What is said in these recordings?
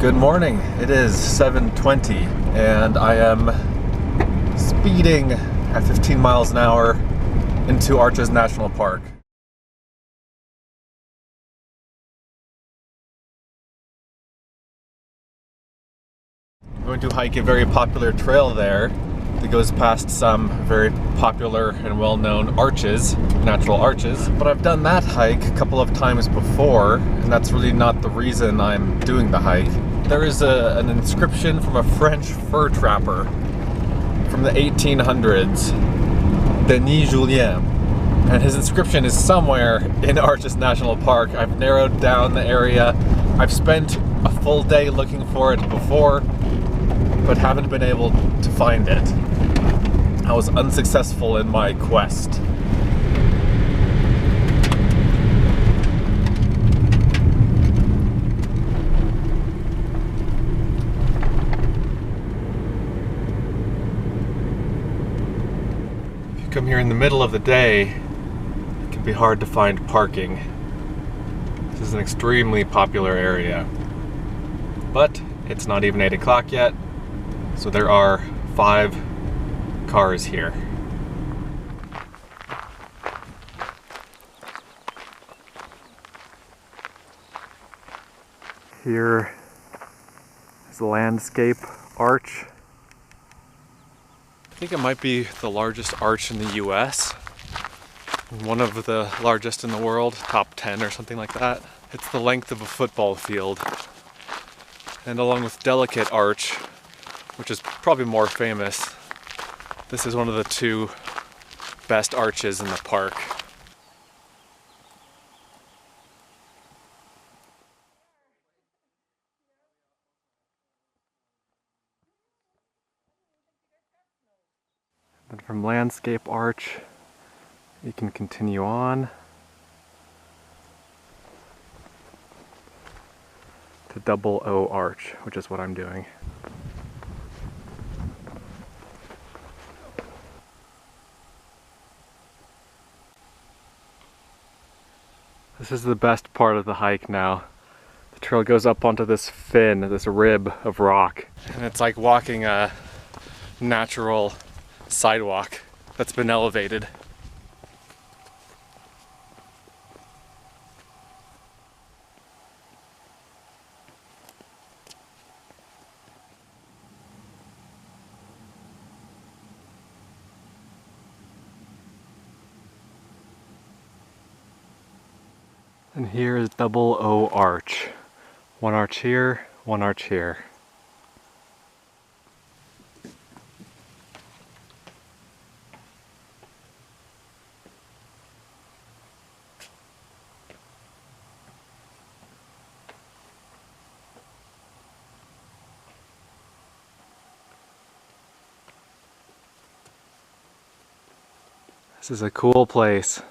Good morning. It is 7:20 and I am speeding at 15 miles an hour into Arches National Park. I'm going to hike a very popular trail there that goes past some very popular and well-known arches, natural arches. But I've done that hike a couple of times before, and that's really not the reason I'm doing the hike. There is an inscription from a French fur trapper from the 1800s, Denis Julien, and his inscription is somewhere in Arches National Park. I've narrowed down the area. I've spent a full day looking for it before, but haven't been able to find it. I was unsuccessful in my quest. If you come here in the middle of the day, it can be hard to find parking. This is an extremely popular area, but it's not even 8 o'clock yet, so there are 5 cars here. Here is the landscape arch. I think it might be the largest arch in the US. One of the largest in the world, top 10 or something like that. It's the length of a football field. And along with Delicate Arch, which is probably more famous, this is one of the 2 best arches in the park. And from Landscape Arch, you can continue on to Double O Arch, which is what I'm doing. This is the best part of the hike now. The trail goes up onto this fin, this rib of rock. And it's like walking a natural sidewalk that's been elevated. And here is Double O Arch. 1 arch here, 1 arch here. This is a cool place.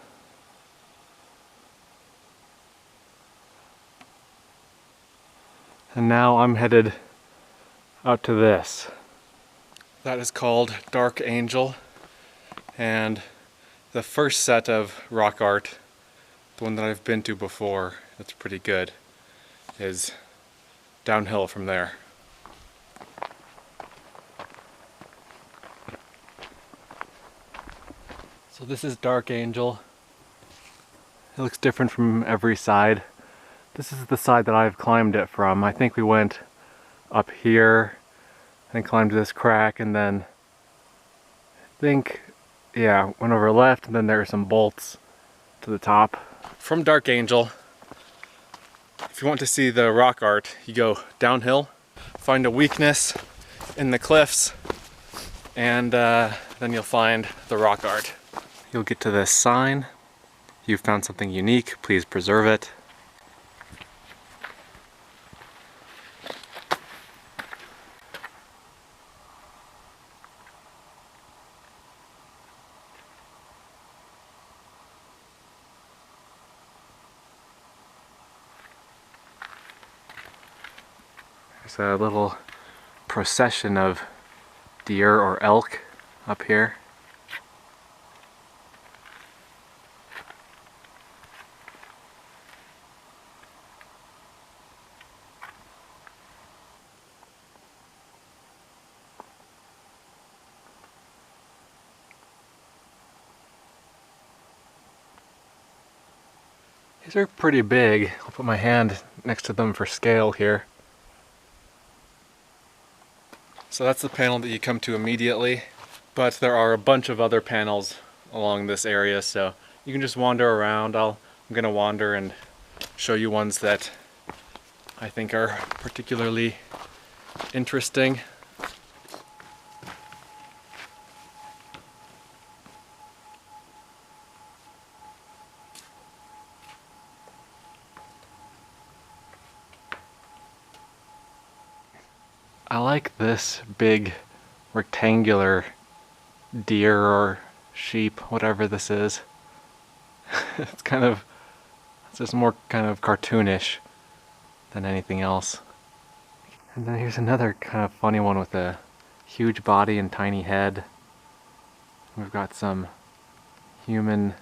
And now I'm headed out to this. That is called Dark Angel, and the first set of rock art, the one that I've been to before, that's pretty good, is downhill from there. So this is Dark Angel. It looks different from every side. This is the side that I've climbed it from. I think we went up here and climbed this crack, and then went over left, and then there are some bolts to the top. From Dark Angel, if you want to see the rock art, you go downhill, find a weakness in the cliffs, and then you'll find the rock art. You'll get to this sign. You've found something unique, please preserve it. There's a little procession of deer or elk up here. These are pretty big. I'll put my hand next to them for scale here. So that's the panel that you come to immediately, but there are a bunch of other panels along this area, so you can just wander around. I'm gonna wander and show you ones that I think are particularly interesting. I like this big rectangular deer or sheep, whatever this is. It's just more kind of cartoonish than anything else. And then here's another kind of funny one with a huge body and tiny head. We've got some humanoid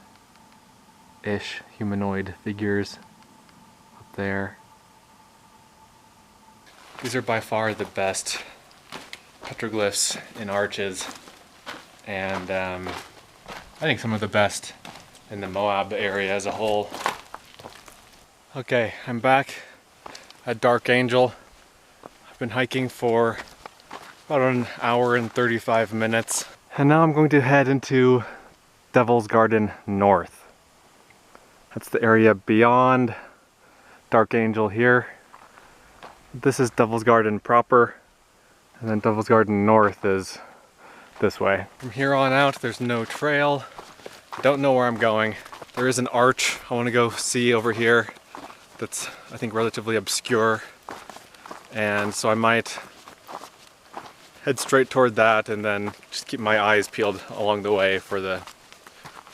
figures up there. These are by far the best petroglyphs in arches, and I think some of the best in the Moab area as a whole. Okay, I'm back at Dark Angel. I've been hiking for about an hour and 35 minutes. And now I'm going to head into Devil's Garden North. That's the area beyond Dark Angel here. This is Devil's Garden proper, and then Devil's Garden North is this way. From here on out, there's no trail. I don't know where I'm going. There is an arch I want to go see over here that's, I think, relatively obscure, and so I might head straight toward that and then just keep my eyes peeled along the way for the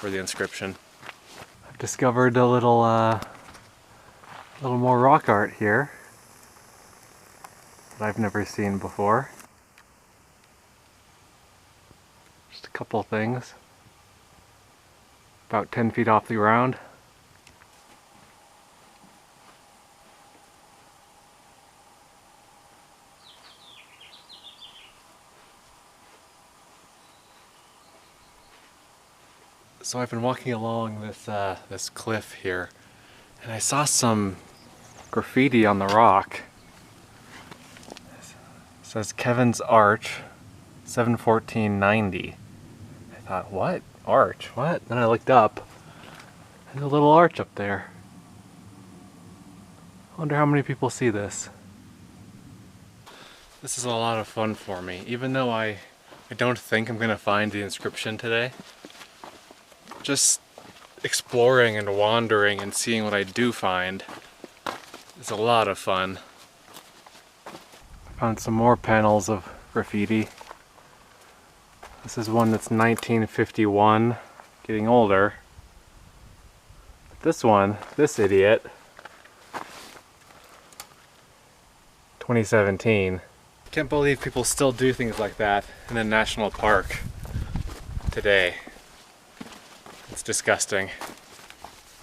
inscription. I've discovered a little more rock art here that I've never seen before. Just a couple things. About 10 feet off the ground. So I've been walking along this cliff here, and I saw some graffiti on the rock. It says Kevin's Arch, 71490. I thought, what? Arch? What? Then I looked up. There's a little arch up there. I wonder how many people see this. This is a lot of fun for me, even though I don't think I'm gonna find the inscription today. Just exploring and wandering and seeing what I do find is a lot of fun. Found some more panels of graffiti. This is one that's 1951, getting older. This one, this idiot, 2017. Can't believe people still do things like that in a national park today. It's disgusting.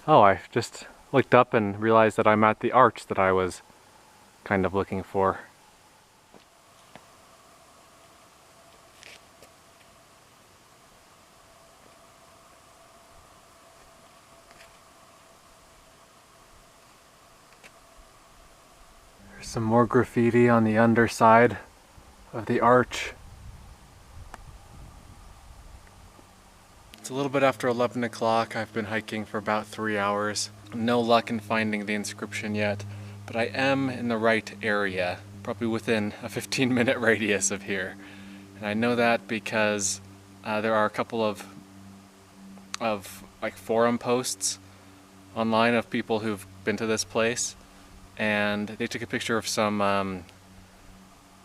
Oh, I just looked up and realized that I'm at the arch that I was kind of looking for. There's some more graffiti on the underside of the arch. It's a little bit after 11 o'clock. I've been hiking for about 3 hours. No luck in finding the inscription yet, but I am in the right area, probably within a 15-minute radius of here. And I know that because there are a couple of like forum posts online of people who've been to this place, and they took a picture of some, I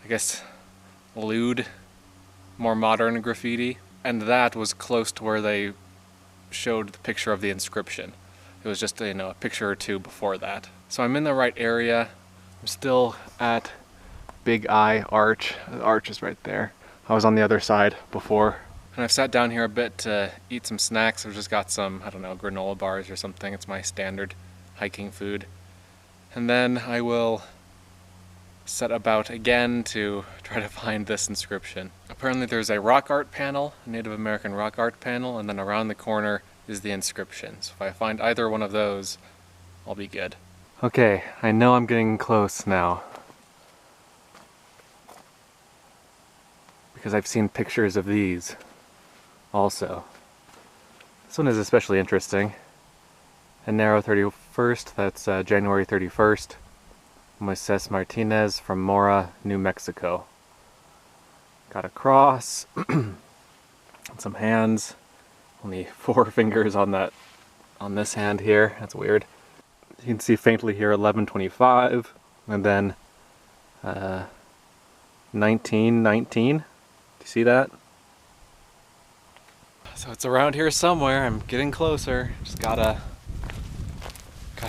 guess, lewd, more modern graffiti. And that was close to where they showed the picture of the inscription. It was just, a picture or two before that. So I'm in the right area. I'm still at Big Eye Arch. The arch is right there. I was on the other side before. And I've sat down here a bit to eat some snacks. I've just got some, I don't know, granola bars or something. It's my standard hiking food. And then I will set about again to try to find this inscription. Apparently there's a rock art panel, a Native American rock art panel, and then around the corner is the inscription. So if I find either one of those, I'll be good. Okay, I know I'm getting close now, because I've seen pictures of these also. This one is especially interesting. Enero 31st, that's January 31st. Moises Martinez from Mora, New Mexico. Got a cross, some hands, only 4 fingers on this hand here, that's weird. You can see faintly here 1125, and then 1919. Do you see that? So it's around here somewhere. I'm getting closer. Just gotta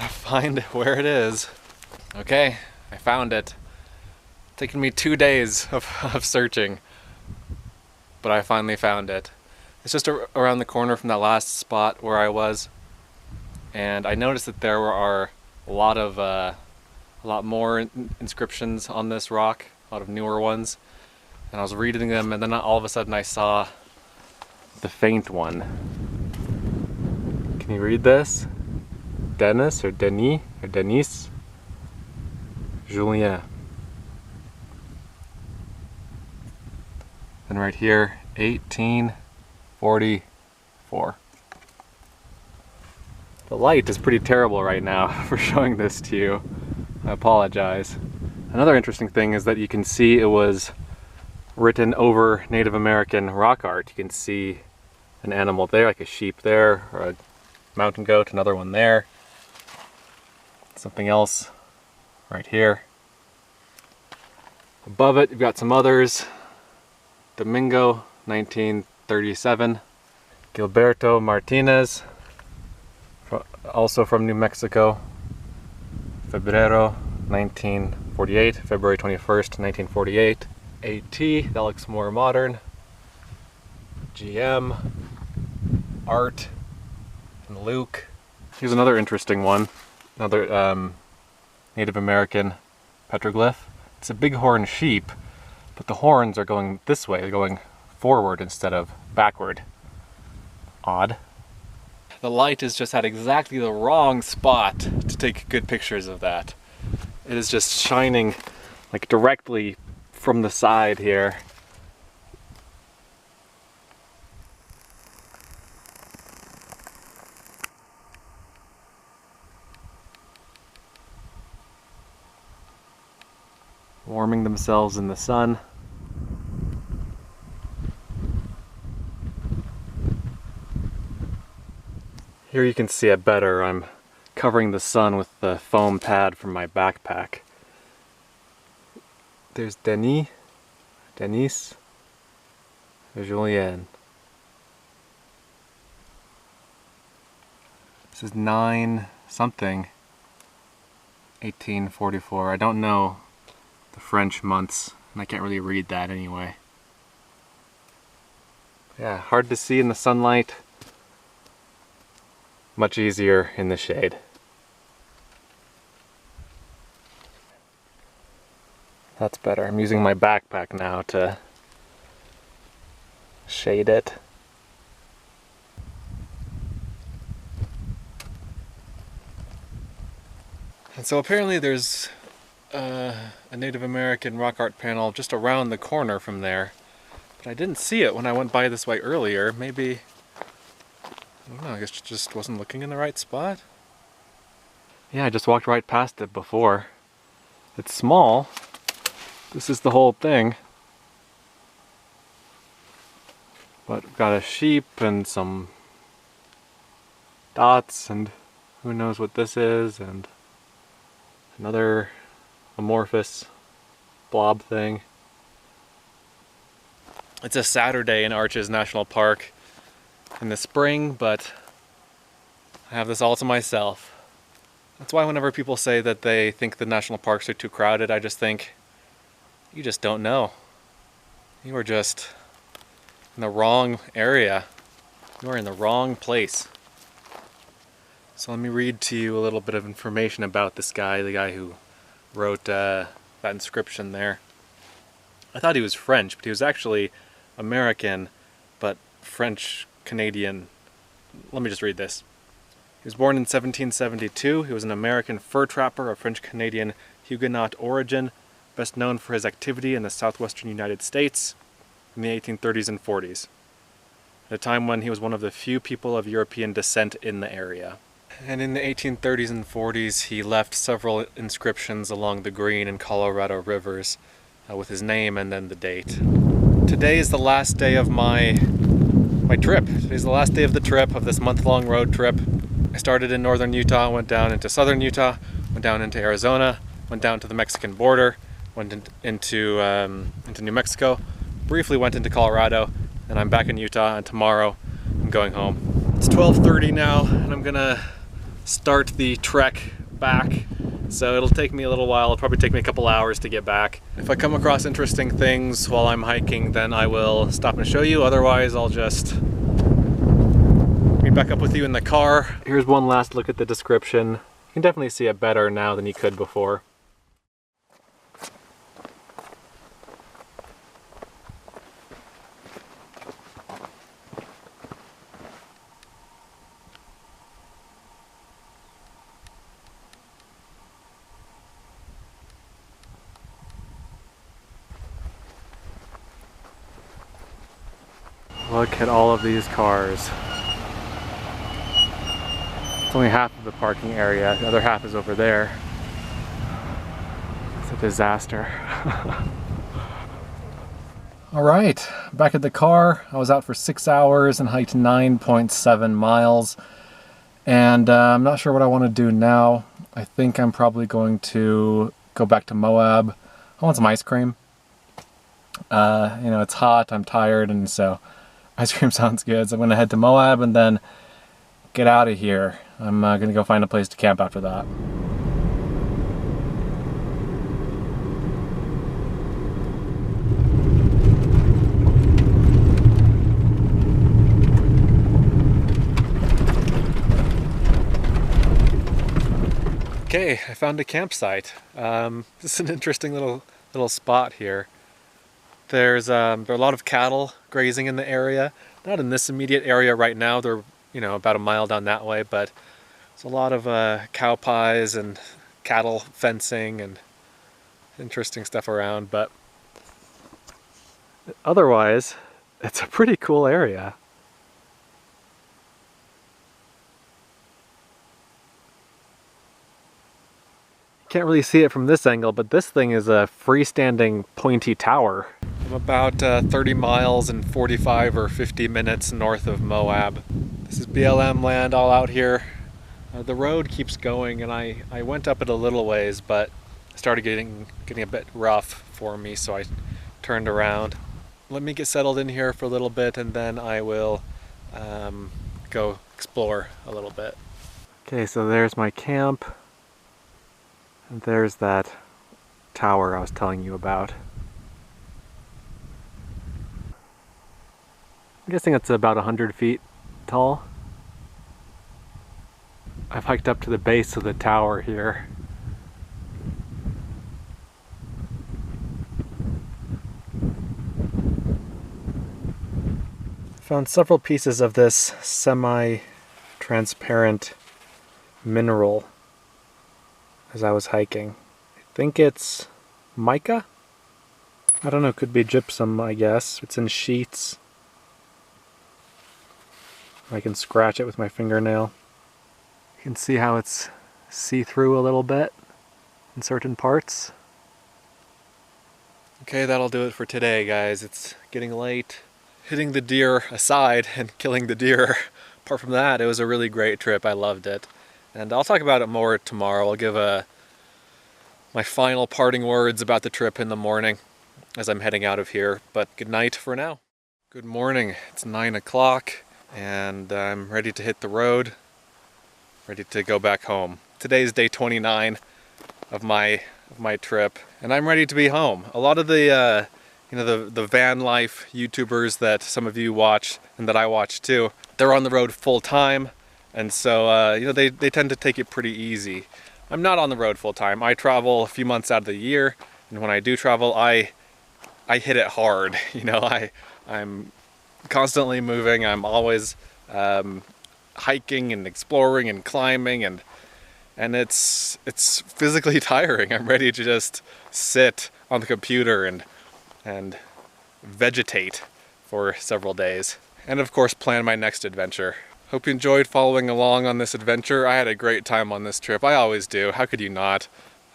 find where it is. Okay, I found it. Taken me 2 days of searching, but I finally found it. It's just around the corner from that last spot where I was, and I noticed that there are a lot more inscriptions on this rock, a lot of newer ones, and I was reading them, and then all of a sudden I saw the faint one. Can you read this? Denis or Denis or Denise Julien. And right here, 1844. The light is pretty terrible right now for showing this to you. I apologize. Another interesting thing is that you can see it was written over Native American rock art. You can see an animal there, like a sheep there, or a mountain goat, another one there. Something else right here. Above it, you've got some others. Domingo, 1937. Gilberto Martinez, also from New Mexico. Febrero, 1948. February 21st, 1948. AT, that looks more modern. GM, Art, and Luke. Here's another interesting one. Another Native American petroglyph. It's a bighorn sheep, but the horns are going this way. They're going forward instead of backward. Odd. The light is just at exactly the wrong spot to take good pictures of that. It is just shining like directly from the side here. Warming themselves in the sun. Here you can see it better. I'm covering the sun with the foam pad from my backpack. There's Denis, Denise, Julien. This is 9 something, 1844. I don't know the French months, and I can't really read that anyway. Yeah, hard to see in the sunlight. Much easier in the shade. That's better. I'm using my backpack now to shade it. And so apparently there's a Native American rock art panel just around the corner from there, but I didn't see it when I went by this way earlier. Maybe, I don't know, I guess just wasn't looking in the right spot. Yeah, I just walked right past it before. It's small. This is the whole thing. But we've got a sheep and some dots, and who knows what this is, and another amorphous blob thing. It's a Saturday in Arches National Park in the spring, but I have this all to myself. That's why whenever people say that they think the national parks are too crowded, I just think, you just don't know. You are just in the wrong area. You are in the wrong place. So let me read to you a little bit of information about this guy, the guy who wrote that inscription there. I thought he was French, but he was actually American, but French-Canadian. Let me just read this. He was born in 1772. He was an American fur trapper of French-Canadian Huguenot origin, best known for his activity in the southwestern United States in the 1830s and 40s, at a time when he was one of the few people of European descent in the area. And in the 1830s and 40s, he left several inscriptions along the Green and Colorado rivers with his name and then the date. Today is the last day of my trip. Today's the last day of the trip, of this month-long road trip. I started in northern Utah, went down into southern Utah, went down into Arizona, went down to the Mexican border, went into New Mexico, briefly went into Colorado, and I'm back in Utah, and tomorrow I'm going home. It's 12:30 now, and I'm gonna start the trek back. So it'll take me a little while. It'll probably take me a couple hours to get back. If I come across interesting things while I'm hiking, then I will stop and show you. Otherwise, I'll just meet back up with you in the car. Here's one last look at the description. You can definitely see it better now than you could before. Look at all of these cars. It's only half of the parking area, the other half is over there. It's a disaster. Alright, back at the car. I was out for 6 hours and hiked 9.7 miles. And I'm not sure what I want to do now. I think I'm probably going to go back to Moab. I want some ice cream. You know, it's hot, I'm tired, and so ice cream sounds good, so I'm going to head to Moab and then get out of here. I'm going to go find a place to camp after that. Okay, I found a campsite. This is an interesting little spot here. There are a lot of cattle grazing in the area. Not in this immediate area right now. They're, you know, about a mile down that way, but there's a lot of cow pies and cattle fencing and interesting stuff around. But otherwise, it's a pretty cool area. Can't really see it from this angle, but this thing is a freestanding pointy tower. I'm about 30 miles and 45 or 50 minutes north of Moab. This is BLM land all out here. The road keeps going, and I went up it a little ways, but it started getting a bit rough for me, so I turned around. Let me get settled in here for a little bit, and then I will go explore a little bit. Okay, so there's my camp. And there's that tower I was telling you about. I'm guessing it's about 100 feet tall. I've hiked up to the base of the tower here. Found several pieces of this semi-transparent mineral as I was hiking. I think it's mica? I don't know, could be gypsum, I guess. It's in sheets. I can scratch it with my fingernail. You can see how it's see-through a little bit in certain parts. Okay, that'll do it for today, guys. It's getting late. Hitting the deer aside and killing the deer, apart from that, it was a really great trip. I loved it. And I'll talk about it more tomorrow. I'll give my final parting words about the trip in the morning as I'm heading out of here. But good night for now. Good morning. It's 9 o'clock and I'm ready to hit the road, ready to go back home. Today's day 29 of my trip, and I'm ready to be home. A lot of the the van life YouTubers that some of you watch and that I watch too, they're on the road full time, and so they tend to take it pretty easy. I'm not on the road full time. I travel a few months out of the year, and when I do travel, I hit it hard. I'm constantly moving. I'm always hiking and exploring and climbing, and it's physically tiring. I'm ready to just sit on the computer and vegetate for several days. And of course, plan my next adventure. Hope you enjoyed following along on this adventure. I had a great time on this trip. I always do. How could you not?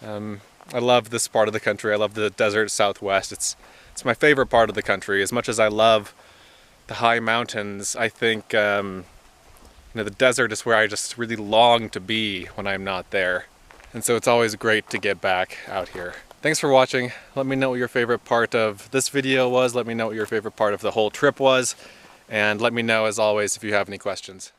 I love this part of the country. I love the desert Southwest. It's my favorite part of the country. As much as I love the high mountains, I think the desert is where I just really long to be when I'm not there. And so it's always great to get back out here. Thanks for watching. Let me know what your favorite part of this video was. Let me know what your favorite part of the whole trip was. And let me know, as always, if you have any questions.